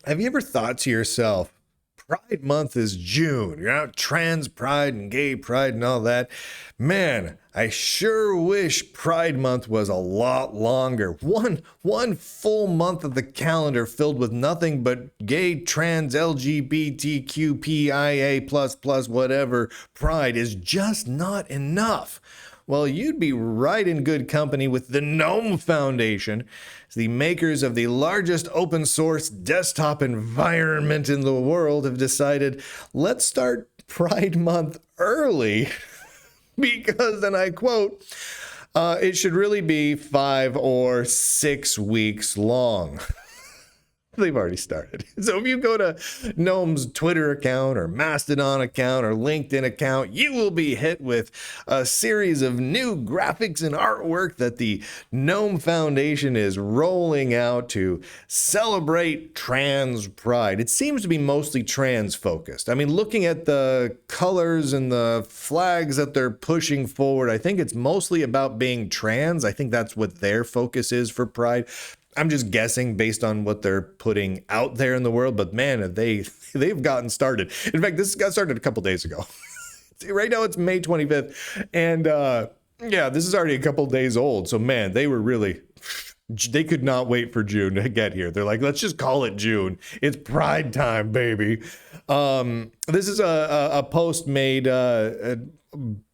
Have you ever thought to yourself, Pride Month is June, you're out trans pride and gay pride and all that. Man, I sure wish Pride Month was a lot longer. One full month of the calendar filled with nothing but gay, trans, LGBTQPIA plus whatever pride is just not enough. Well, you'd be right in good company with the GNOME Foundation. The makers of the largest open source desktop environment in the world have decided, let's start Pride Month early because, and I quote, it should really be 5 or 6 weeks long. They've already started. So if you go to GNOME's Twitter account or Mastodon account or LinkedIn account, you will be hit with a series of new graphics and artwork that the GNOME Foundation is rolling out to celebrate trans pride. It seems to be mostly trans focused. I mean, looking at the colors and the flags that they're pushing forward, I think it's mostly about being trans. I think that's what their focus is for pride. I'm just guessing based on what they're putting out there in the world, but man, they've gotten started. In fact, this got started a couple days ago. Right now it's May 25th, and yeah, this is already a couple days old. So man, they could not wait for June to get here. They're like, let's just call it June. It's Pride time, baby. This is a post made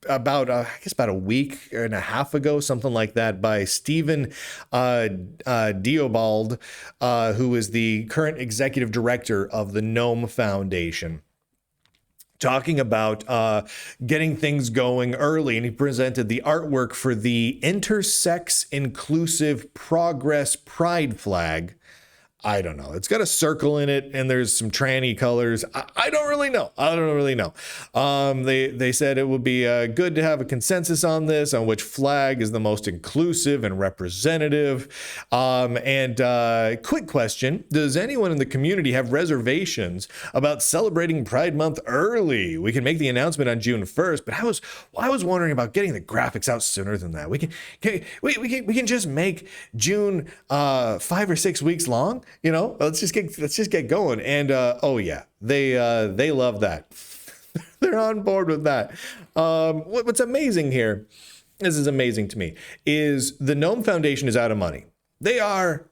about a week and a half ago, something like that, by Stephen Diobald, who is the current executive director of the GNOME Foundation, talking about getting things going early. And he presented the artwork for the Intersex Inclusive Progress Pride flag. I don't know. It's got a circle in it, and there's some tranny colors. I don't really know. They said it would be good to have a consensus on this, on which flag is the most inclusive and representative. Quick question: does anyone in the community have reservations about celebrating Pride Month early? We can make the announcement on June 1st, but I was wondering about getting the graphics out sooner than that. We can just make June 5 or 6 weeks long. You know, let's just get going. And oh yeah, they love that. They're on board with that. What's amazing here, this is amazing to me, is the GNOME Foundation is out of money. They are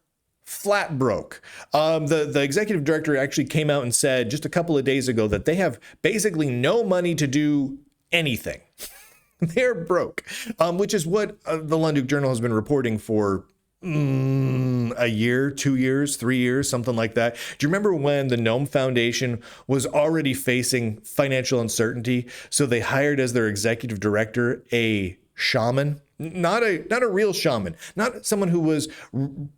flat broke. The executive director actually came out and said just a couple of days ago that they have basically no money to do anything. They're broke, which is what the Lunduke Journal has been reporting for a year, 2 years, 3 years, something like that. Do you remember when the GNOME Foundation was already facing financial uncertainty? So they hired as their executive director a shaman, not a real shaman, not someone who was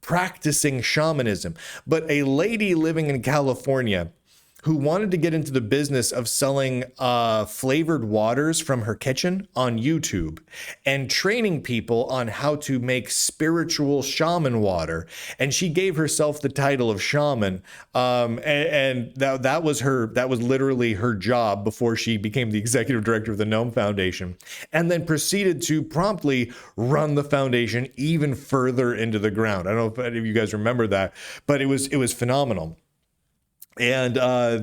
practicing shamanism, but a lady living in California who wanted to get into the business of selling flavored waters from her kitchen on YouTube and training people on how to make spiritual shaman water. And she gave herself the title of shaman. And that was literally her job before she became the executive director of the GNOME Foundation, and then proceeded to promptly run the foundation even further into the ground. I don't know if any of you guys remember that, but it was phenomenal. And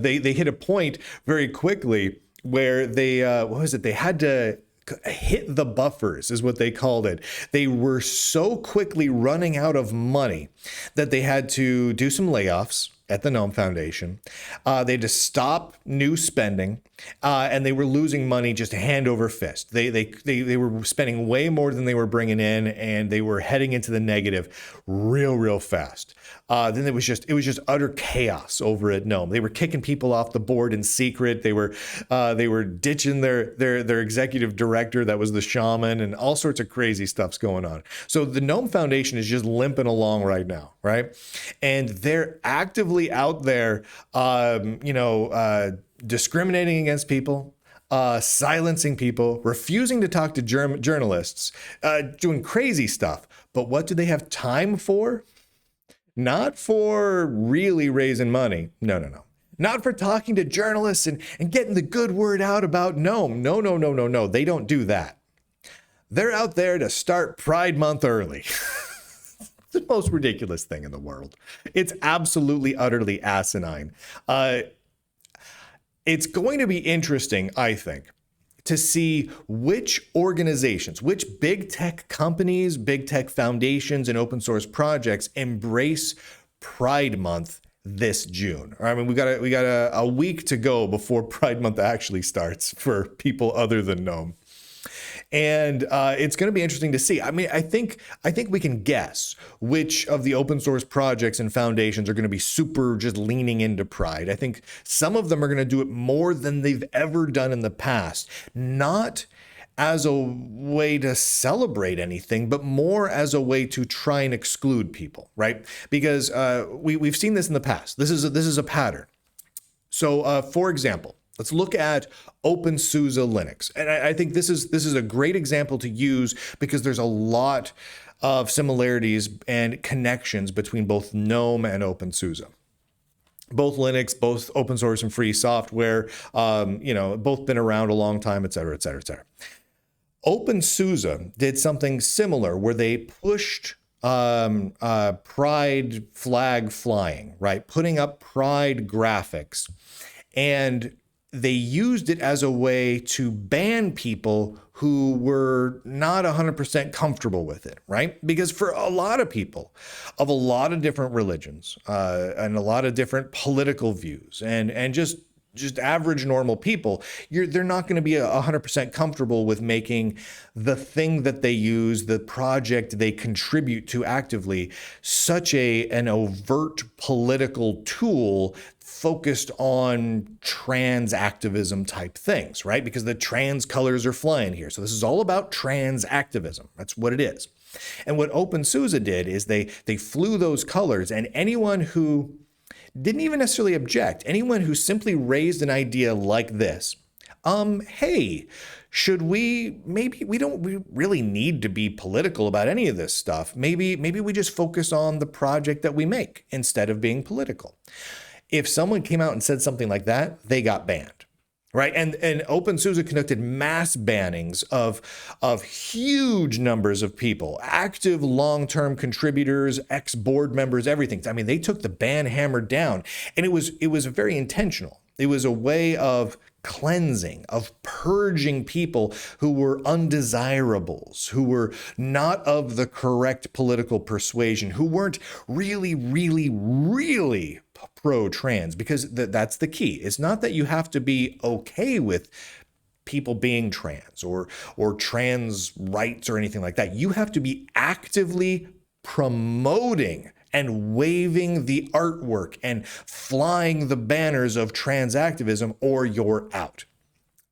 they hit a point very quickly where they they had to hit the buffers, is what they called it. They were so quickly running out of money that they had to do some layoffs at the GNOME Foundation. They had to stop new spending, and they were losing money just hand over fist. They were spending way more than they were bringing in, and they were heading into the negative real fast. Then it was just utter chaos over at GNOME. They were kicking people off the board in secret. They were ditching their executive director that was the shaman, and all sorts of crazy stuff's going on. So the GNOME Foundation is just limping along right now, right? And they're actively out there, discriminating against people, silencing people, refusing to talk to journalists, doing crazy stuff. But what do they have time for? Not for really raising money. No. Not for talking to journalists and getting the good word out about GNOME. No. They don't do that. They're out there to start Pride Month early. the most ridiculous thing in the world. It's absolutely, utterly asinine. It's going to be interesting, I think, to see which organizations, which big tech companies, big tech foundations, and open source projects embrace Pride Month this June. I mean, we got a week to go before Pride Month actually starts for people other than GNOME. And it's going to be interesting to see. I mean, I think we can guess which of the open source projects and foundations are going to be super just leaning into Pride. I think some of them are going to do it more than they've ever done in the past, not as a way to celebrate anything, but more as a way to try and exclude people, right? Because we've seen this in the past. This is a pattern. So, for example, let's look at OpenSoua Linux. And I think this is a great example to use because there's a lot of similarities and connections between both GNOME and OpenSoua. Both Linux, both open source and free software, both been around a long time, et cetera, et cetera, et cetera. OpenSoua did something similar where they pushed Pride flag flying, right? Putting up Pride graphics. And they used it as a way to ban people who were not 100% comfortable with it, right? Because for a lot of people of a lot of different religions and a lot of different political views and just average normal people, they're not going to be 100% comfortable with making the thing that they use, the project they contribute to actively, such an overt political tool focused on trans activism type things, right? Because the trans colors are flying here. So this is all about trans activism. That's what it is. And what OpenSoua did is they flew those colors, and anyone who didn't even necessarily object, anyone who simply raised an idea like this, hey, we don't really need to be political about any of this stuff. Maybe we just focus on the project that we make instead of being political. If someone came out and said something like that, they got banned, right? And OpenSoua conducted mass bannings of huge numbers of people, active long-term contributors, ex-board members, everything. I mean, they took the ban hammer down, and it was very intentional. It was a way of cleansing, of purging people who were undesirables, who were not of the correct political persuasion, who weren't really, really, really pro-trans, because that's the key. It's not that you have to be okay with people being trans or trans rights or anything like that. You have to be actively promoting and waving the artwork and flying the banners of trans activism, or you're out.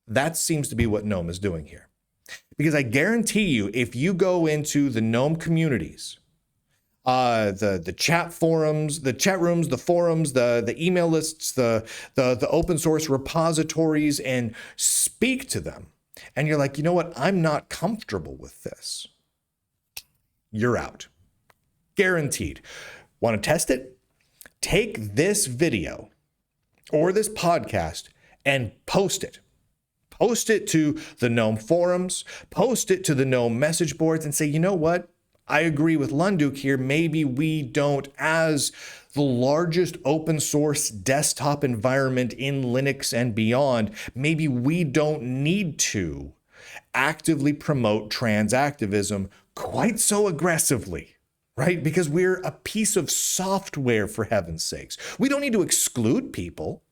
That seems to be what GNOME is doing here. Because I guarantee you, if you go into the GNOME communities, the chat forums, the chat rooms, the forums, the email lists, the open source repositories, and speak to them, and you're like, you know what, I'm not comfortable with this, you're out. Guaranteed. Want to test it? Take this video or this podcast and post it. Post it to the GNOME forums, post it to the GNOME message boards, and say, you know what? I agree with Lunduke here. Maybe we don't, as the largest open source desktop environment in Linux and beyond, maybe we don't need to actively promote trans activism quite so aggressively, right? Because we're a piece of software, for heaven's sakes. We don't need to exclude people.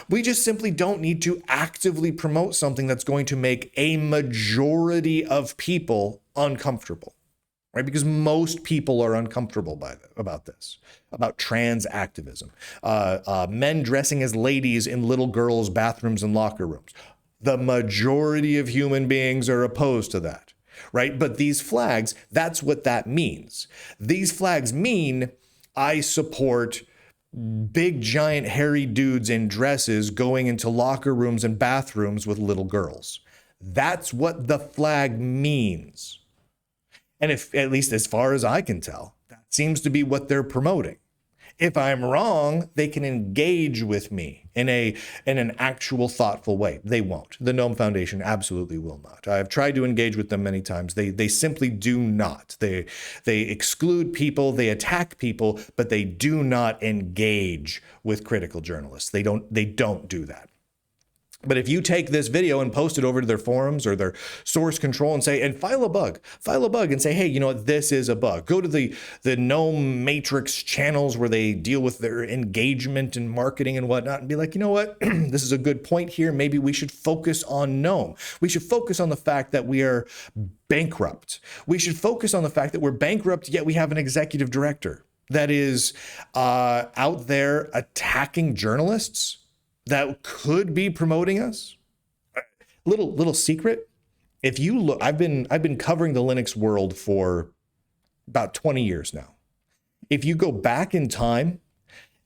We just simply don't need to actively promote something that's going to make a majority of people uncomfortable. Right? Because most people are uncomfortable about this, about trans activism, men dressing as ladies in little girls' bathrooms and locker rooms. The majority of human beings are opposed to that, right? But these flags, that's what that means. These flags mean I support big, giant, hairy dudes in dresses going into locker rooms and bathrooms with little girls. That's what the flag means. And if, at least as far as I can tell, that seems to be what they're promoting. If I'm wrong, they can engage with me in an actual thoughtful way. They won't. The GNOME Foundation absolutely will not. I've tried to engage with them many times. They simply do not. They exclude people, they attack people, but they do not engage with critical journalists. They don't do that. But if you take this video and post it over to their forums or their source control and say, and file a bug and say, hey, you know what, this is a bug. Go to the GNOME Matrix channels where they deal with their engagement and marketing and whatnot and be like, you know what, this is a good point here. Maybe we should focus on GNOME. We should focus on the fact that we are bankrupt. We should focus on the fact that we're bankrupt, yet we have an executive director that is out there attacking journalists that could be promoting us. Little secret. If you look, I've been covering the Linux world for about 20 years now. If you go back in time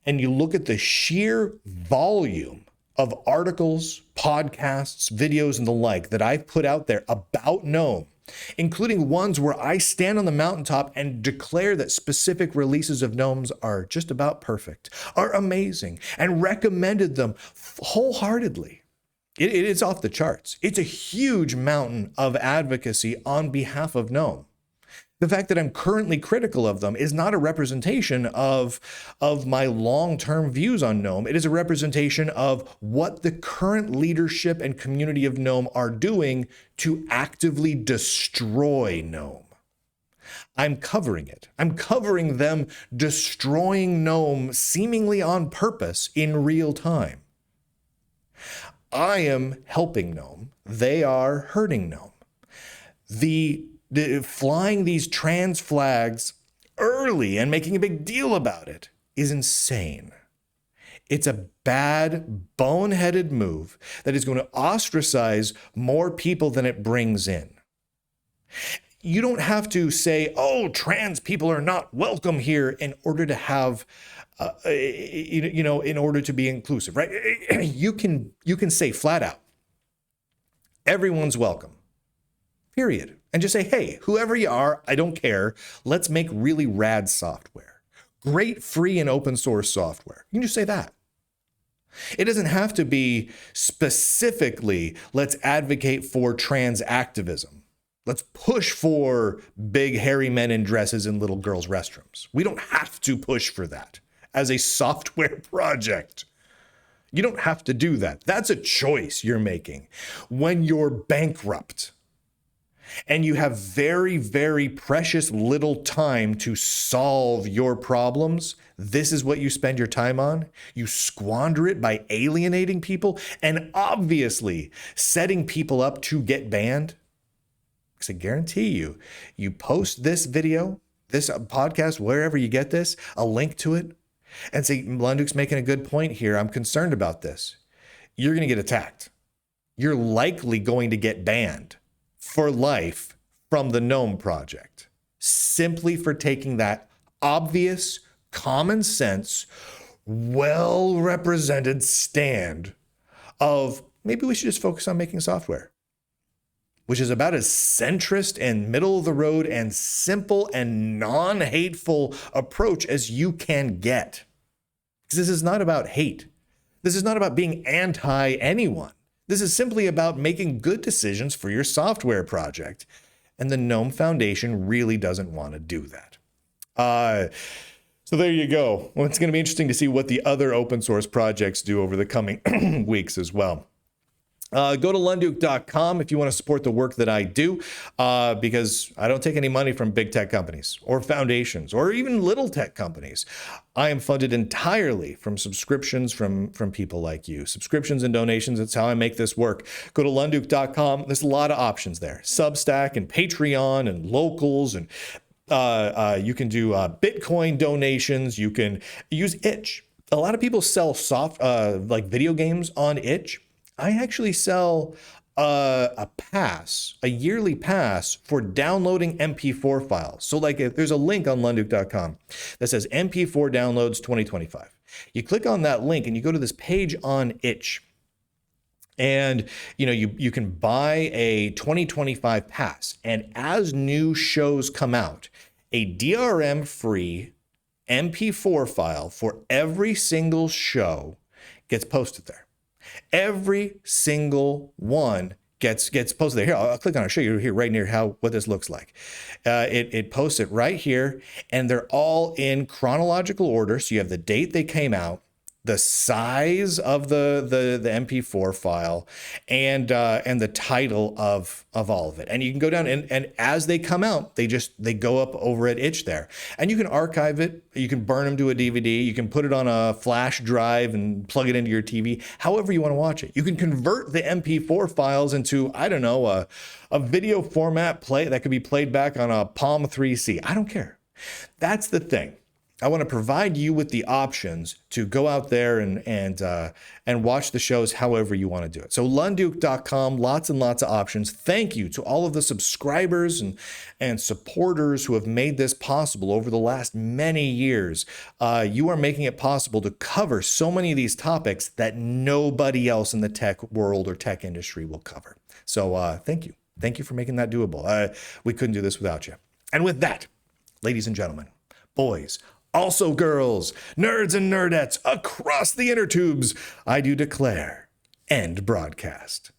and you look at the sheer volume of articles, podcasts, videos, and the like that I've put out there about GNOME, including ones where I stand on the mountaintop and declare that specific releases of GNOMEs are just about perfect, are amazing, and recommended them wholeheartedly. It is off the charts. It's a huge mountain of advocacy on behalf of GNOME. The fact that I'm currently critical of them is not a representation of my long-term views on GNOME. It is a representation of what the current leadership and community of GNOME are doing to actively destroy GNOME. I'm covering it. I'm covering them destroying GNOME seemingly on purpose in real time. I am helping GNOME. They are hurting GNOME. The flying these trans flags early and making a big deal about it is insane. It's a bad, boneheaded move that is going to ostracize more people than it brings in. You don't have to say, oh, trans people are not welcome here in order to have, in order to be inclusive, right? You can say flat out, everyone's welcome, period. And just say, hey, whoever you are, I don't care. Let's make really rad software. Great free and open source software. You can just say that. It doesn't have to be specifically, let's advocate for trans activism. Let's push for big hairy men in dresses in little girls' restrooms. We don't have to push for that as a software project. You don't have to do that. That's a choice you're making when you're bankrupt. And you have very, very precious little time to solve your problems. This is what you spend your time on. You squander it by alienating people and obviously setting people up to get banned. Because I guarantee you, you post this video, this podcast, wherever you get this, a link to it, and say, Lunduke's making a good point here. I'm concerned about this. You're going to get attacked. You're likely going to get banned for life from the GNOME project, simply for taking that obvious, common sense, well-represented stand of maybe we should just focus on making software, which is about as centrist and middle of the road and simple and non-hateful approach as you can get. Because this is not about hate. This is not about being anti anyone. This is simply about making good decisions for your software project. And the GNOME Foundation really doesn't want to do that. So there you go. Well, it's going to be interesting to see what the other open source projects do over the coming weeks as well. Go to Lunduke.com if you want to support the work that I do, because I don't take any money from big tech companies or foundations or even little tech companies. I am funded entirely from subscriptions from people like you. Subscriptions and donations, that's how I make this work. Go to Lunduke.com. There's a lot of options there. Substack and Patreon and locals, and you can do Bitcoin donations. You can use Itch. A lot of people sell like video games on Itch. I actually sell a yearly pass for downloading MP4 files. So like if there's a link on Lunduke.com that says MP4 downloads 2025. You click on that link and you go to this page on Itch. And you can buy a 2025 pass. And as new shows come out, a DRM free MP4 file for every single show gets posted there. Every single one gets posted there. Here, I'll click on it. I'll show you here right near what this looks like. It posts it right here, and they're all in chronological order. So you have the date they came out, the size of the MP4 file, and the title of all of it. And you can go down and as they come out, they go up over at itch there. And you can archive it, you can burn them to a DVD, you can put it on a flash drive and plug it into your TV, however you want to watch it. You can convert the MP4 files into, I don't know, a video format play that could be played back on a Palm 3C. I don't care. That's the thing. I want to provide you with the options to go out there and watch the shows however you want to do it. So Lunduke.com, lots and lots of options. Thank you to all of the subscribers and supporters who have made this possible over the last many years. You are making it possible to cover so many of these topics that nobody else in the tech world or tech industry will cover. So thank you. Thank you for making that doable. We couldn't do this without you. And with that, ladies and gentlemen, boys, also girls, nerds and nerdettes across the inner tubes, I do declare end broadcast.